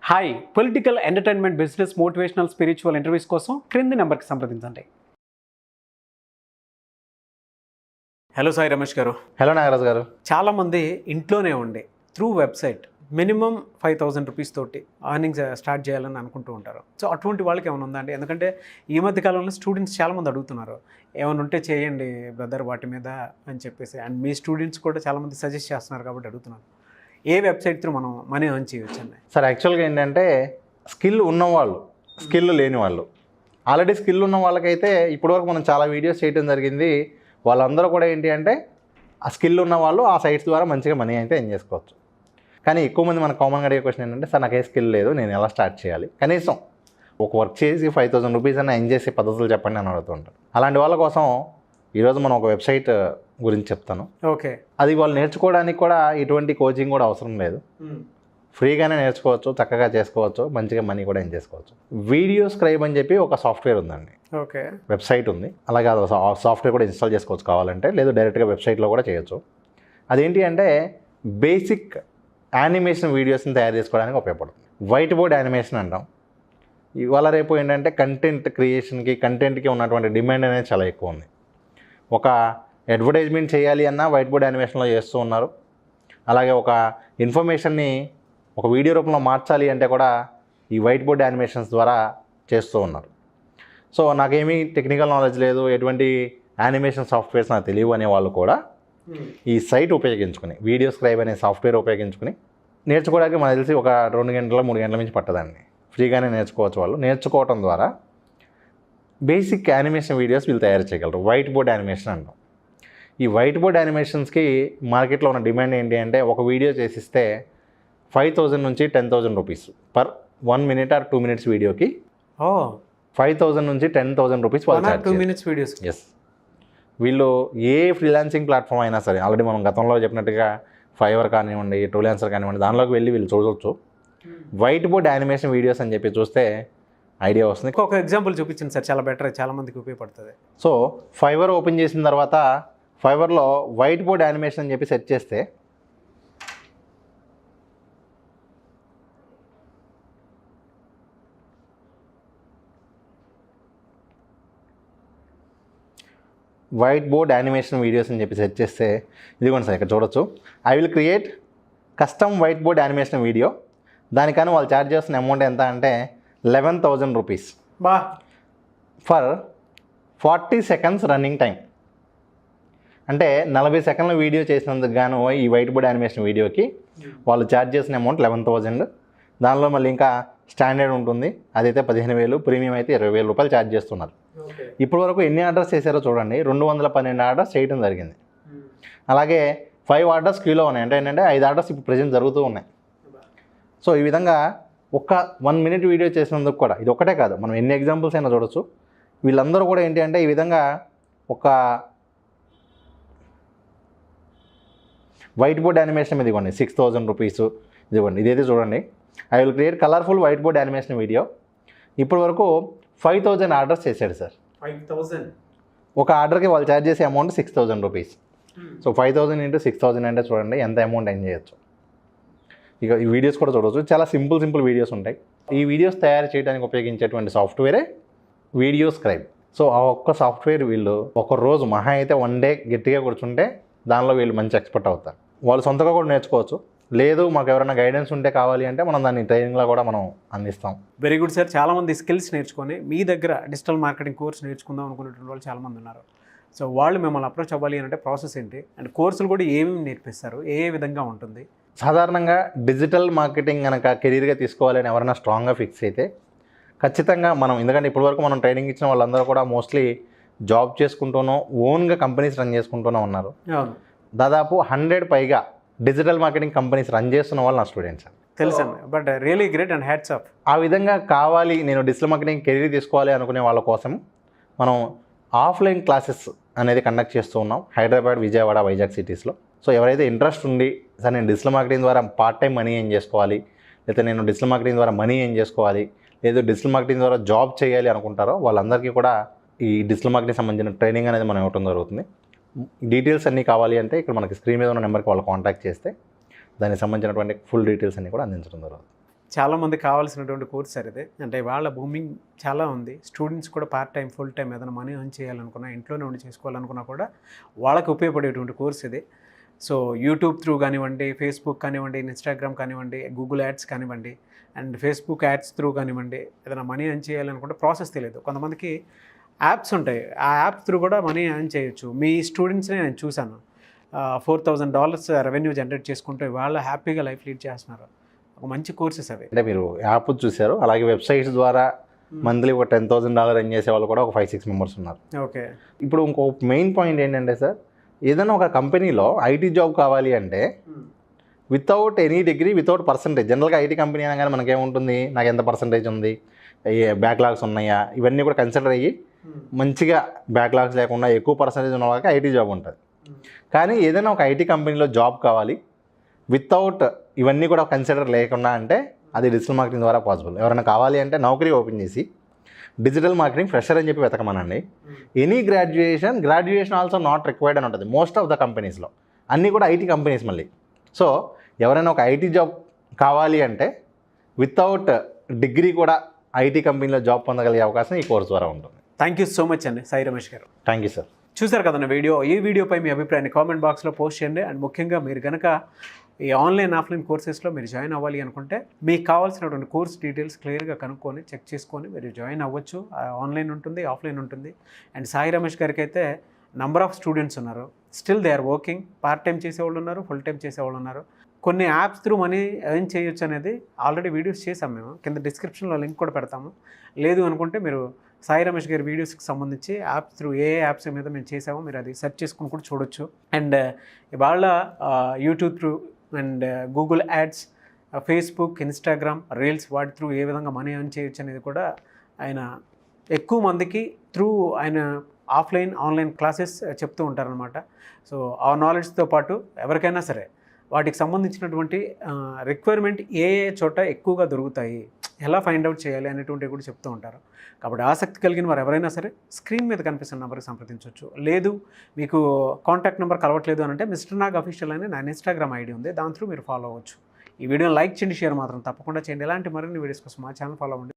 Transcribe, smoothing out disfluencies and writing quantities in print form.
Hi political entertainment business motivational spiritual interviews కోసం క్రింది నెంబర్కి సంప్రదించండి. హలో సాయి రమేష్ గారు. హలో నాగరాజ్ గారు. చాలామంది ఇంట్లోనే ఉండి త్రూ వెబ్సైట్ మినిమం 5,000 రూపీస్ తోటి అర్నింగ్స్ స్టార్ట్ చేయాలని అనుకుంటూ ఉంటారు. సో అటువంటి వాళ్ళకి ఏమైనా ఉందా అండి? ఎందుకంటే ఈ మధ్య కాలంలో స్టూడెంట్స్ చాలామంది అడుగుతున్నారు, ఏమైనా ఉంటే చేయండి బ్రదర్ వాటి మీద అని చెప్పేసి. అండ్ మీ స్టూడెంట్స్ కూడా చాలామంది సజెస్ట్ చేస్తున్నారు కాబట్టి అడుగుతున్నాను, ఏ వెబ్సైట్ త్రూ మనం మనీ ఎర్న్ చేయవచ్చు అండి? సార్ యాక్చువల్గా ఏంటంటే స్కిల్ ఉన్నవాళ్ళు, స్కిల్ లేని వాళ్ళు, ఆల్రెడీ స్కిల్ ఉన్న వాళ్ళకైతే ఇప్పటివరకు మనం చాలా వీడియోస్ చేయడం జరిగింది. వాళ్ళందరూ కూడా ఏంటి అంటే ఆ స్కిల్ ఉన్న వాళ్ళు ఆ సైట్స్ ద్వారా మంచిగా మనీ అయితే ఎర్న్ చేసుకోవచ్చు. కానీ ఎక్కువ మంది మనకు కామన్గా అడిగే క్వశ్చన్ ఏంటంటే, సార్ నాకు ఏ స్కిల్ లేదు, నేను ఎలా స్టార్ట్ చేయాలి? కనీసం ఒక వర్క్ చేసి 5,000 రూపీస్ అన్న ఎర్న్ చేసే పద్ధతులు చెప్పండి అని అడుగుతుంటారు. అలాంటి వాళ్ళ కోసం ఈరోజు మనం ఒక వెబ్సైట్ గురించి చెప్తాను. ఓకే. అది వాళ్ళు నేర్చుకోవడానికి కూడా ఎటువంటి కోచింగ్ కూడా అవసరం లేదు, ఫ్రీగానే నేర్చుకోవచ్చు, చక్కగా చేసుకోవచ్చు, మంచిగా మనీ కూడా ఎర్న్ చేసుకోవచ్చు. వీడియో స్క్రైబ్ అని చెప్పి ఒక సాఫ్ట్వేర్ ఉందండి. ఓకే. వెబ్సైట్ ఉంది, అలాగే సాఫ్ట్వేర్ కూడా ఇన్స్టాల్ చేసుకోవచ్చు కావాలంటే, లేదు డైరెక్ట్గా వెబ్సైట్లో కూడా చేయొచ్చు. అదేంటి అంటే బేసిక్ యానిమేషన్ వీడియోస్ని తయారు చేసుకోవడానికి ఉపయోగపడుతుంది. వైట్ బోర్డ్ యానిమేషన్ అంటాం. ఇవాళ రేపు ఏంటంటే కంటెంట్ క్రియేషన్కి, కంటెంట్కి ఉన్నటువంటి డిమాండ్ అనేది చాలా ఎక్కువ ఉంది. ఒక అడ్వర్టైజ్మెంట్ చేయాలి అన్నా వైట్ బోర్డ్ యానిమేషన్లో చేస్తూ ఉన్నారు. అలాగే ఒక ఇన్ఫర్మేషన్ని ఒక వీడియో రూపంలో మార్చాలి అంటే కూడా ఈ వైట్ బోర్డ్ యానిమేషన్స్ ద్వారా చేస్తూ ఉన్నారు. సో నాకేమీ టెక్నికల్ నాలెడ్జ్ లేదు, ఎటువంటి యానిమేషన్ సాఫ్ట్వేర్స్ నాకు తెలియవు అనే వాళ్ళు కూడా ఈ సైట్ ఉపయోగించుకుని, వీడియో స్క్రైబ్ అనే సాఫ్ట్వేర్ ఉపయోగించుకుని నేర్చుకోవడానికి మనకు తెలిసి ఒక 2 గంటల 3 గంటల నుంచి పట్టదండి. ఫ్రీగానే నేర్చుకోవచ్చు. వాళ్ళు నేర్చుకోవటం ద్వారా బేసిక్ యానిమేషన్ వీడియోస్ వీళ్ళు తయారు చేయగలరు. వైట్ బోర్డ్ యానిమేషన్ అంటాం. ఈ వైట్ బోర్డ్ యానిమేషన్స్కి మార్కెట్లో ఉన్న డిమాండ్ ఏంటి అంటే, ఒక వీడియో చేసిస్తే 5,000 నుంచి 10,000 rupees per 1 minute or 2 minutes వీడియోకి 5,000 నుంచి 10,000 రూపీస్ వాళ్ళు 2 minutes వీడియోస్. ఎస్. వీళ్ళు ఏ ఫ్రీలాన్సింగ్ ప్లాట్ఫామ్ అయినా సరే, ఆల్రెడీ మనం గతంలో చెప్పినట్టుగా ఫైవర్ కానివ్వండి, ట్రూలాన్సర్ కానివ్వండి, దానిలోకి వెళ్ళి వీళ్ళు చూడవచ్చు. వైట్ బోర్డ్ యానిమేషన్ వీడియోస్ అని చెప్పి చూస్తే ఐడియా వస్తుంది. ఒక ఎగ్జాంపుల్ చూపించండి సార్, చాలా బెటర్, చాలా మందికి ఉపయోగపడుతుంది. సో ఫైవర్ ఓపెన్ చేసిన తర్వాత ఫైవర్లో వైట్ బోర్డ్ యానిమేషన్ అని చెప్పి సెర్చ్ చేస్తే వైట్ బోర్డ్ యానిమేషన్ వీడియోస్ అని చెప్పి సెర్చ్ చేస్తే ఇదిగోండి సార్, ఇక్కడ చూడొచ్చు. I will create custom white board animation video. దానికని వాళ్ళు ఛార్జ్ చేస్తున్న అమౌంట్ ఎంత అంటే 11,000 rupees for 40 seconds running time. అంటే 40 సెకండ్ల వీడియో చేసినందుకు గాను ఈ వైట్ బోర్డ్ యానిమేషన్ వీడియోకి వాళ్ళు ఛార్జ్ చేసిన అమౌంట్ 11,000. దానిలో మళ్ళీ ఇంకా స్టాండర్డ్ ఉంటుంది, అదైతే 15,000, ప్రీమియం అయితే 20,000 రూపాయలు ఛార్జ్ చేస్తున్నారు. ఇప్పటి వరకు ఎన్ని ఆర్డర్స్ చేశారో చూడండి, 212 ఆర్డర్స్ చేయడం జరిగింది. అలాగే 5 ఆర్డర్స్ క్యూలో ఉన్నాయి. అంటే ఏంటంటే 5 ఆర్డర్స్ ఇప్పుడు ప్రజెంట్ జరుగుతూ ఉన్నాయి. సో ఈ విధంగా ఒక 1 minute వీడియో చేసినందుకు కూడా, ఇది ఒకటే కాదు, మనం ఎన్ని ఎగ్జాంపుల్స్ అయినా చూడొచ్చు. వీళ్ళందరూ కూడా ఏంటి అంటే ఈ విధంగా ఒక వైట్ బోర్డ్ యానిమేషన్ మీద ఇవ్వండి 6,000 రూపీస్ ఇదివ్వండి. ఇదైతే చూడండి, I will create colourful white board animation video. ఇప్పటి వరకు 5,000 ఆర్డర్స్ చేశాడు సార్. 5,000 ఒక ఆర్డర్కి వాళ్ళు ఛార్జ్ చేసే అమౌంట్ 6,000 రూపీస్. సో 5,000 into 6,000 అంటే చూడండి ఎంత అమౌంట్ ఎర్న్ చేయొచ్చు. ఇక ఈ వీడియోస్ కూడా చూడవచ్చు, చాలా సింపుల్ వీడియోస్ ఉంటాయి. ఈ వీడియోస్ తయారు చేయడానికి ఉపయోగించేటువంటి సాఫ్ట్వేరే వీడియో స్క్రైబ్. సో ఆ ఒక్క సాఫ్ట్వేర్ వీళ్ళు ఒక రోజు మహా అయితే 1 day గట్టిగా కూర్చుంటే దానిలో వీళ్ళు మంచి ఎక్స్పర్ట్ అవుతారు. వాళ్ళు సొంతగా కూడా నేర్చుకోవచ్చు. లేదు మాకు ఎవరైనా గైడెన్స్ ఉంటే కావాలి అంటే మనం దాన్ని ట్రైనింగ్లో కూడా మనం అందిస్తాం. Very good sir. చాలామంది స్కిల్స్ నేర్చుకొని మీ దగ్గర డిజిటల్ మార్కెటింగ్ కోర్స్ నేర్చుకుందాం అనుకునేటువంటి వాళ్ళు చాలామంది ఉన్నారు. సో వాళ్ళు మిమ్మల్ని అప్రోచ్ అవ్వాలి అంటే ప్రాసెస్ ఏంటి, అండ్ కోర్సులు కూడా ఏమేమి నేర్పిస్తారు, ఏ విధంగా ఉంటుంది? సాధారణంగా డిజిటల్ మార్కెటింగ్ కనుక కెరీర్గా తీసుకోవాలని ఎవరైనా స్ట్రాంగ్గా ఫిక్స్ అయితే ఖచ్చితంగా మనం, ఎందుకంటే ఇప్పటివరకు మనం ట్రైనింగ్ ఇచ్చిన వాళ్ళందరూ కూడా మోస్ట్లీ జాబ్ చేసుకుంటూనో ఓన్గా కంపెనీస్ రన్ చేసుకుంటూనే ఉన్నారు. దాదాపు 100 పైగా డిజిటల్ మార్కెటింగ్ కంపెనీస్ రన్ చేస్తున్న వాళ్ళు నా స్టూడెంట్స్. తెలుసండి, but really great and hats off. ఆ విధంగా కావాలి, నేను డిజిటల్ మార్కెటింగ్ కెరీర్ తీసుకోవాలి అనుకునే వాళ్ళ కోసం మనం ఆఫ్లైన్ క్లాసెస్ అనేది కండక్ట్ చేస్తూ ఉన్నాం హైదరాబాద్, విజయవాడ, వైజాగ్ సిటీస్లో. సో ఎవరైతే ఇంట్రెస్ట్ ఉండి సార్ నేను డిజిటల్ మార్కెటింగ్ ద్వారా పార్ట్ టైం మనీ ఏం చేసుకోవాలి, లేకపోతే నేను డిజిటల్ మార్కెటింగ్ ద్వారా మనీ ఏం చేసుకోవాలి, లేదు డిజిటల్ మార్కెటింగ్ ద్వారా జాబ్ చేయాలి అనుకుంటారో వాళ్ళందరికీ కూడా ఈ డిజిటల్ మార్కెటింగ్ సంబంధించిన ట్రైనింగ్ అనేది మనం ఇవ్వడం జరుగుతుంది. డీటెయిల్స్ అన్నీ కావాలి అంటే ఇక్కడ మనకి స్క్రీన్ మీద ఉన్న నెంబర్కి వాళ్ళు కాంటాక్ట్ చేస్తే దానికి సంబంధించినటువంటి ఫుల్ డీటెయిల్స్ అన్నీ కూడా అందించడం జరుగుతుంది. చాలామంది కావాల్సినటువంటి కోర్స్ సార్ ఇది. అంటే వాళ్ళ బూమింగ్ చాలా ఉంది. స్టూడెంట్స్ కూడా పార్ట్ టైం, ఫుల్ టైం ఏదైనా మనీ ఎర్న్ చేయాలనుకున్నా, ఇంట్లోనే ఉండి చేసుకోవాలనుకున్నా కూడా వాళ్ళకి ఉపయోగపడేటువంటి కోర్స్ ఇది. సో యూట్యూబ్ త్రూ కానివ్వండి, ఫేస్బుక్ కానివ్వండి, ఇన్స్టాగ్రామ్ కానివ్వండి, గూగుల్ యాడ్స్ కానివ్వండి, అండ్ ఫేస్బుక్ యాడ్స్ త్రూ కానివ్వండి, ఏదైనా మనీ ఎర్న్ చేయాలనుకుంటే ప్రాసెస్ తెలియదు. కొంతమందికి యాప్స్ ఉంటాయి, ఆ యాప్ త్రూ కూడా మనీ ఎర్న్ చేయొచ్చు. మీ స్టూడెంట్స్ని నేను చూశాను, $4,000 రెవెన్యూ జనరేట్ చేసుకుంటూ వాళ్ళు హ్యాపీగా లైఫ్ లీడ్ చేస్తున్నారు. ఒక మంచి కోర్సెస్ అవి. అంటే మీరు యాప్ చూశారు, అలాగే వెబ్సైట్స్ ద్వారా మంత్లీ ఒక $10,000 ఎర్న్ చేసే వాళ్ళు కూడా ఒక 5-6 మెంబర్స్ ఉన్నారు. ఓకే. ఇప్పుడు ఇంకో మెయిన్ పాయింట్ ఏంటంటే సార్, ఏదైనా ఒక కంపెనీలో ఐటీ జాబ్ కావాలి అంటే without any degree, without percentage. జనరల్గా ఐటీ కంపెనీ అనగానే మనకేముంటుంది, నాకు ఎంత పర్సంటేజ్ ఉంది, బ్యాక్లాగ్స్ ఉన్నాయా, ఇవన్నీ కూడా కన్సిడర్ అయ్యి మంచిగా బ్యాక్లాగ్స్ లేకుండా ఎక్కువ పర్సంటేజ్ ఉన్న వాళ్ళకి ఐటీ జాబ్ ఉంటుంది. కానీ ఏదైనా ఒక ఐటీ కంపెనీలో జాబ్ కావాలి వితౌట్ ఇవన్నీ కూడా కన్సిడర్ లేకుండా అంటే అది డిజిటల్ మార్కెటింగ్ ద్వారా పాసిబుల్. ఎవరైనా కావాలి అంటే నౌకరీ ఓపెన్ చేసి డిజిటల్ మార్కెటింగ్ ఫ్రెషర్ అని చెప్పి వెతకమనండి. Any graduation also not required అని ఉంటుంది మోస్ట్ ఆఫ్ ద కంపెనీస్లో. అన్నీ కూడా ఐటీ కంపెనీస్ మళ్ళీ. సో ఎవరైనా ఒక ఐటీ జాబ్ కావాలి అంటే వితౌట్ డిగ్రీ కూడా ఐటీ కంపెనీలో జాబ్ పొందగలిగే అవకాశం ఈ కోర్స్ ద్వారా ఉంటుంది. థ్యాంక్ యూ సో మచ్ అండి సాయి రమేష్ గారు. Thank you sir. చూసారు కదన్న వీడియో. ఈ వీడియోపై మీ అభిప్రాయాన్ని కామెంట్ బాక్స్లో పోస్ట్ చేయండి. అండ్ ముఖ్యంగా మీరు కనుక ఈ ఆన్లైన్, ఆఫ్లైన్ కోర్సెస్లో మీరు జాయిన్ అవ్వాలి అనుకుంటే మీకు కావాల్సినటువంటి కోర్స్ డీటెయిల్స్ క్లియర్గా కనుక్కొని చెక్ చేసుకొని మీరు జాయిన్ అవ్వచ్చు. ఆన్లైన్ ఉంటుంది, ఆఫ్లైన్ ఉంటుంది. అండ్ సాయి రమేష్ గారికి అయితే నంబర్ ఆఫ్ స్టూడెంట్స్ ఉన్నారు. Still they are working. Part time చేసేవాళ్ళు ఉన్నారు, ఫుల్ టైం చేసేవాళ్ళు ఉన్నారు. కొన్ని యాప్స్ త్రూ మనీ ఎర్న్ చేయొచ్చు అనేది ఆల్రెడీ వీడియోస్ చేసాం మేము. కింద డిస్క్రిప్షన్లో లింక్ కూడా పెడతాము. లేదు అనుకుంటే మీరు సాయి రమేష్ గారి వీడియోస్కి సంబంధించి యాప్స్ త్రూ ఏ యాప్స్ మీద మేము చేసామో మీరు అది సెర్చ్ చేసుకుని కూడా చూడొచ్చు. అండ్ ఇవాళ YouTube through and Google ads, Facebook, Instagram, reels వాటి త్రూ ఏ విధంగా మనీ ఎర్న్ చేయొచ్చు అనేది కూడా ఆయన ఎక్కువ మందికి త్రూ ఆయన ఆఫ్లైన్, ఆన్లైన్ క్లాసెస్ చెప్తూ ఉంటారనమాట. సో ఆ నాలెడ్జ్తో పాటు ఎవరికైనా సరే వాటికి సంబంధించినటువంటి రిక్వైర్మెంట్ ఏ చోట ఎక్కువగా దొరుకుతాయి, ఎలా ఫైండ్ అవుట్ చేయాలి అనేటువంటివి కూడా చెప్తూ ఉంటారు. కాబట్టి ఆసక్తి కలిగిన వారు ఎవరైనా సరే స్క్రీన్ మీద కనిపిస్తున్న నెంబర్కి సంప్రదించవచ్చు. లేదు మీకు కాంటాక్ట్ నెంబర్ కలవట్లేదు అని అంటే మిస్టర్ నాగ్ అఫీషియల్ అని నా ఇన్స్టాగ్రామ్ ఐడి ఉంది, దాని త్రూ మీరు ఫాలో అవ్వచ్చు. ఈ వీడియోని లైక్ చేయండి, షేర్ మాత్రం తప్పకుండా చేయండి. ఇలాంటి మరిన్ని వీడియోస్ కోసం మా ఛానల్ ఫాలో అవ్వండి.